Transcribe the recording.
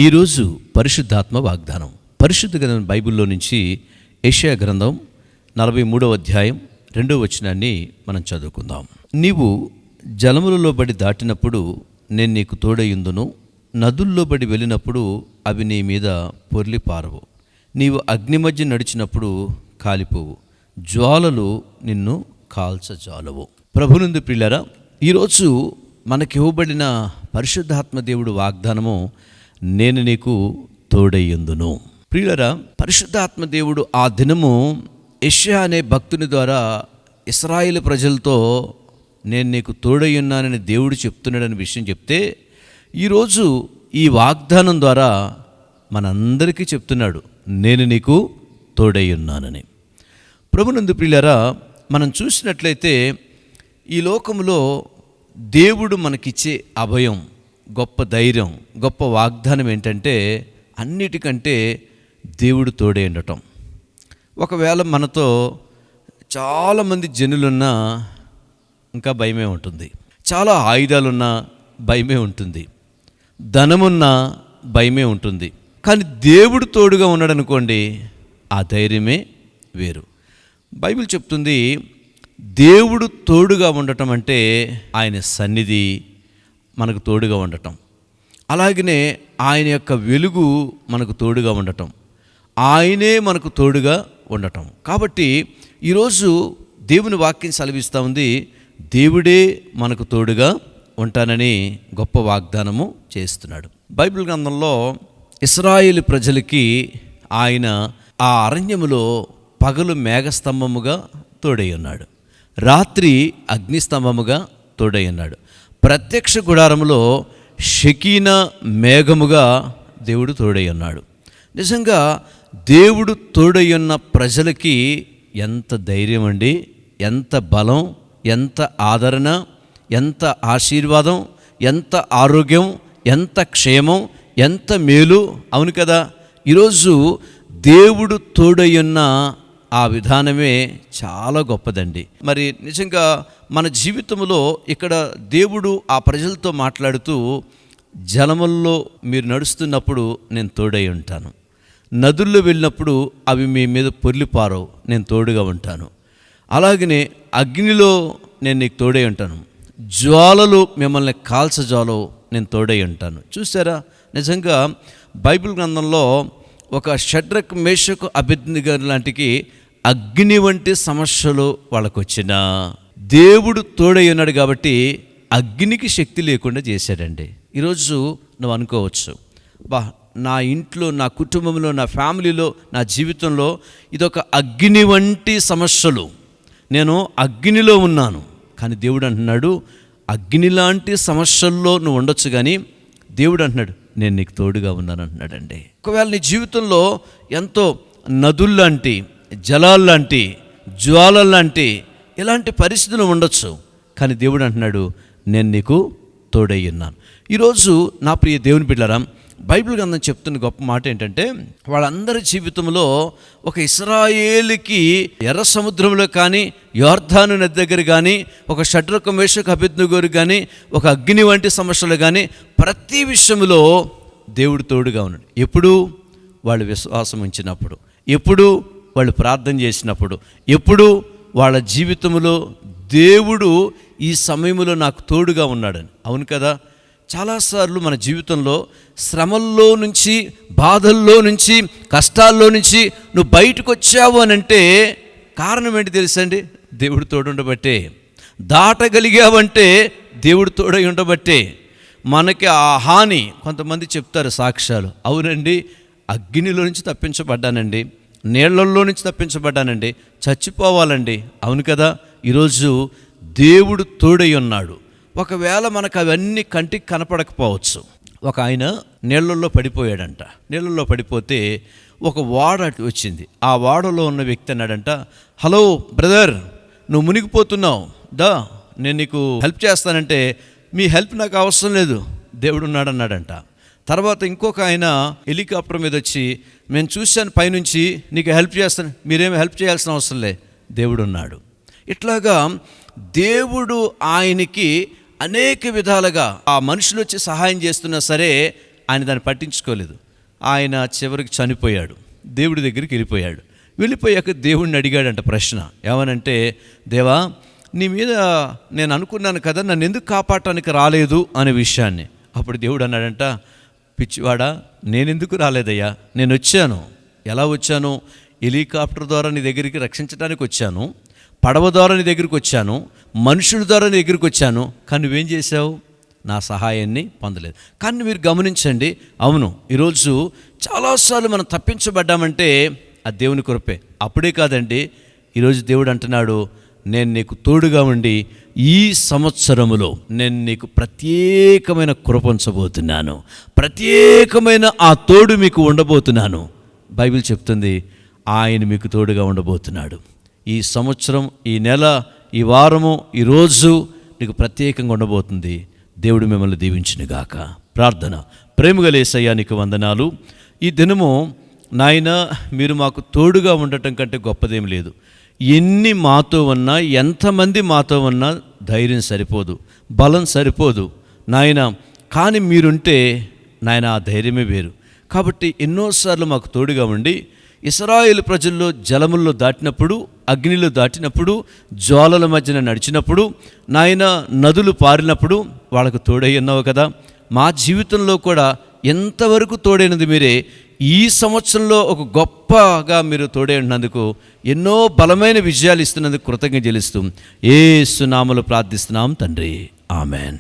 ఈరోజు పరిశుద్ధాత్మ వాగ్దానం. పరిశుద్ధ గ్రంథం బైబిల్లో నుంచి యెషయా గ్రంథం 43వ అధ్యాయం 2వ వచనాన్ని మనం చదువుకుందాం. నీవు జలములలో బడి దాటినప్పుడు నేను నీకు తోడయుందును, నదుల్లో బడి వెళ్ళినప్పుడు అవి నీ మీద పొర్లి పారవు. నీవు అగ్ని మధ్య నడిచినప్పుడు కాలిపోవు, జ్వాలలు నిన్ను కాల్చజాలవు. ప్రభునందు ప్రియులారా, ఈరోజు మనకి ఇవ్వబడిన పరిశుద్ధాత్మ దేవుడు వాగ్దానము, నేను నీకు తోడయ్యుందును. ప్రియులారా, పరిశుద్ధాత్మ దేవుడు ఆ దినము యెషయా అనే భక్తుని ద్వారా ఇశ్రాయేలు ప్రజలతో నేను నీకు తోడయ్యున్నానని దేవుడు చెప్తున్నాడని విషయం చెప్తే, ఈరోజు ఈ వాగ్దానం ద్వారా మనందరికీ చెప్తున్నాడు, నేను నీకు తోడయ్యున్నానని. ప్రభునందు ప్రియులారా, మనం చూసినట్లయితే ఈ లోకంలో దేవుడు మనకిచ్చే అభయం, గొప్ప ధైర్యం, గొప్ప వాగ్దానం ఏంటంటే అన్నిటికంటే దేవుడు తోడే ఉండటం. ఒకవేళ మనతో చాలామంది జనులున్నా ఇంకా భయమే ఉంటుంది, చాలా ఆయుధాలున్నా భయమే ఉంటుంది, ధనమున్నా భయమే ఉంటుంది. కానీ దేవుడు తోడుగా ఉన్నాడు అనుకోండి, ఆ ధైర్యమే వేరు. బైబిల్ చెప్తుంది, దేవుడు తోడుగా ఉండటం అంటే ఆయన సన్నిధి మనకు తోడుగా ఉండటం, అలాగనే ఆయన యొక్క వెలుగు మనకు తోడుగా ఉండటం, ఆయనే మనకు తోడుగా ఉండటం. కాబట్టి ఈరోజు దేవుని వాక్యం సెలవిస్తూ ఉంది, దేవుడే మనకు తోడుగా ఉంటానని గొప్ప వాగ్దానము చేస్తున్నాడు. బైబిల్ గ్రంథంలో ఇశ్రాయేలు ప్రజలకి ఆయన ఆ అరణ్యములో పగలు మేఘస్తంభముగా తోడై ఉన్నాడు, రాత్రి అగ్నిస్తంభముగా తోడై ఉన్నాడు, ప్రత్యక్ష గుడారములో షకీనా మేఘముగా దేవుడు తోడై ఉన్నాడు. నిజంగా దేవుడు తోడై ఉన్న ప్రజలకి ఎంత ధైర్యం అండి, ఎంత బలం, ఎంత ఆదరణ, ఎంత ఆశీర్వాదం, ఎంత ఆరోగ్యం, ఎంత క్షేమం, ఎంత మేలు. అవును కదా. ఈరోజు దేవుడు తోడై ఉన్న ఆ విధానమే చాలా గొప్పదండి. మరి నిజంగా మన జీవితంలో ఇక్కడ దేవుడు ఆ ప్రజలతో మాట్లాడుతూ, జలముల్లో మీరు నడుస్తున్నప్పుడు నేను తోడై ఉంటాను, నదుల్లో వెళ్ళినప్పుడు అవి మీ మీద పొర్లిపారవు, నేను తోడుగా ఉంటాను, అలాగనే అగ్నిలో నేను నీకు తోడై ఉంటాను, జ్వాలలు మిమ్మల్ని కాల్చజాలవు, నేను తోడై ఉంటాను. చూసారా, నిజంగా బైబిల్ గ్రంథంలో ఒక షడ్రక్, మేషకు, అబేద్నెగో లాంటికి అగ్ని వంటి సమస్యలు వాళ్ళకు వచ్చినా దేవుడు తోడై ఉన్నాడు కాబట్టి అగ్నికి శక్తి లేకుండా చేశాడండి. ఈరోజు నువ్వు అనుకోవచ్చు, నా ఇంట్లో, నా కుటుంబంలో, నా ఫ్యామిలీలో, నా జీవితంలో ఇదొక అగ్ని వంటి సమస్యలు, నేను అగ్నిలో ఉన్నాను. కానీ దేవుడు అంటున్నాడు, అగ్ని లాంటి సమస్యల్లో నువ్వు ఉండొచ్చు, కానీ దేవుడు అంటున్నాడు, నేను నీకు తోడుగా ఉన్నాను అంటున్నాడండి. ఒకవేళ నీ జీవితంలో ఎంతో నదుల్లాంటి, జలాల్లాంటి, జ్వాలల్లాంటి ఇలాంటి పరిస్థితులు ఉండొచ్చు, కానీ దేవుడు అంటున్నాడు, నేను నీకు తోడై ఉన్నాను. ఈరోజు నా ప్రియ దేవుని బిడ్డలారా, బైబిల్ గ్రంథం చెప్తున్న గొప్ప మాట ఏంటంటే, వాళ్ళందరి జీవితంలో ఒక ఇశ్రాయేలుకి ఎర్ర సముద్రంలో కానీ, యొర్దాను నది దగ్గర కానీ, ఒక షడ్రక్, మేషకు, అబేద్నెగో కానీ, ఒక అగ్ని వంటి సమస్యలు కానీ, ప్రతి విషయంలో దేవుడు తోడుగా ఉన్నాడు. ఎప్పుడు? వాళ్ళు విశ్వాసం ఉంచినప్పుడు, ఎప్పుడు వాళ్ళు ప్రార్థన చేసినప్పుడు, ఎప్పుడు వాళ్ళ జీవితంలో దేవుడు ఈ సమయంలో నాకు తోడుగా ఉన్నాడని. అవును కదా. చాలాసార్లు మన జీవితంలో శ్రమల్లో నుంచి, బాధల్లో నుంచి, కష్టాల్లో నుంచి నువ్వు బయటకు వచ్చావు అని అంటే కారణం ఏంటి తెలుసండి? దేవుడు తోడు ఉండబట్టే. దాటగలిగావంటే దేవుడు తోడై ఉండబట్టే. మనకి ఆ హాని, కొంతమంది చెప్తారు సాక్ష్యాలు, అవునండి, అగ్నిలో నుంచి తప్పించబడ్డానండి, నీళ్లలో నుంచి తప్పించబడ్డానండి, చచ్చిపోవాలండి. అవును కదా. ఈరోజు దేవుడు తోడై ఉన్నాడు. ఒకవేళ మనకు అవన్నీ కంటికి కనపడకపోవచ్చు. ఒక ఆయన నీళ్ళల్లో పడిపోయాడంట. నీళ్ళల్లో పడిపోతే ఒక ఓడ వచ్చింది. ఆ ఓడలో ఉన్న వ్యక్తి అన్నాడంట, హలో బ్రదర్, నువ్వు మునిగిపోతున్నావు, నేను నీకు హెల్ప్ చేస్తానంటే, మీ హెల్ప్ నాకు అవసరం లేదు, దేవుడు ఉన్నాడు అన్నాడంట. తర్వాత ఇంకొక ఆయన హెలికాప్టర్ మీద వచ్చి, నేను చూశాను పైనుంచి, నీకు హెల్ప్ చేస్తాను, మీరేమీ హెల్ప్ చేయాల్సిన అవసరం లే, దేవుడు ఉన్నాడు. ఇట్లాగా దేవుడు ఆయనకి అనేక విధాలుగా ఆ మనుషులు వచ్చి సహాయం చేస్తున్నా సరే ఆయన దాన్ని పట్టించుకోలేదు. ఆయన చివరికి చనిపోయాడు, దేవుడి దగ్గరికి వెళ్ళిపోయాడు. వెళ్ళిపోయాక దేవుడిని అడిగాడంట ప్రశ్న, ఏమనంటే, దేవా, నీ మీద నేను అనుకున్నాను కదా, నన్ను ఎందుకు కాపాడటానికి రాలేదు అనే విషయాన్ని. అప్పుడు దేవుడు అన్నాడంట, పిచ్చివాడా, నేనెందుకు రాలేదయ్యా, నేను వచ్చాను. ఎలా వచ్చాను? హెలికాప్టర్ ద్వారా నీ దగ్గరికి రక్షించడానికి వచ్చాను, పడవ ద్వారా నీ దగ్గరికి వచ్చాను, మనుషుల ద్వారా నీ దగ్గరికి వచ్చాను. కానీ నువ్వేం చేశావు? నా సహాయాన్ని పొందలేదు. కానీ మీరు గమనించండి, అవును, ఈరోజు చాలాసార్లు మనం తప్పించబడ్డామంటే ఆ దేవుని కృపే. అప్పుడే కాదండి, ఈరోజు దేవుడు అంటున్నాడు, నేను నీకు తోడుగా ఉండి ఈ సంవత్సరములో నేను నీకు ప్రత్యేకమైన కృప ఉంచబోతున్నాను, ప్రత్యేకమైన ఆ తోడు మీకు ఉండబోతున్నాను. బైబిల్ చెప్తుంది, ఆయన మీకు తోడుగా ఉండబోతున్నాడు. ఈ సంవత్సరం, ఈ నెల, ఈ వారము, ఈ రోజు నీకు ప్రత్యేకంగా ఉండబోతుంది. దేవుడు మిమ్మల్ని దీవించునుగాక. ప్రార్థన. ప్రేమగల యేసయ్యా, నీకు వందనాలు. ఈ దినము నాయన, మీరు మాకు తోడుగా ఉండటం కంటే గొప్పదేం లేదు. ఎన్ని మాతో ఉన్నా, ఎంతమంది మాతో ఉన్నా ధైర్యం సరిపోదు, బలం సరిపోదు నాయన. కానీ మీరుంటే నాయన, ఆ ధైర్యమే వేరు. కాబట్టి ఎన్నోసార్లు మాకు తోడుగా ఉండి ఇశ్రాయేలు ప్రజల్లో జలముల్లో దాటినప్పుడు, అగ్నిలో దాటినప్పుడు, జ్వాలల మధ్యన నడిచినప్పుడు, నాయన నదులు పారినప్పుడు వాళ్ళకు తోడై ఉన్నావు కదా. మా జీవితంలో కూడా ఎంతవరకు తోడైనది మీరే. ఈ సంవత్సరంలో ఒక గొప్పగా మీరు తోడై ఉన్నందుకు, ఎన్నో బలమైన విజయాలు ఇస్తున్నందుకు కృతజ్ఞతలు చెల్లిస్తూ యేసు నామములో ప్రార్థిస్తున్నాం తండ్రి. ఆమెన్.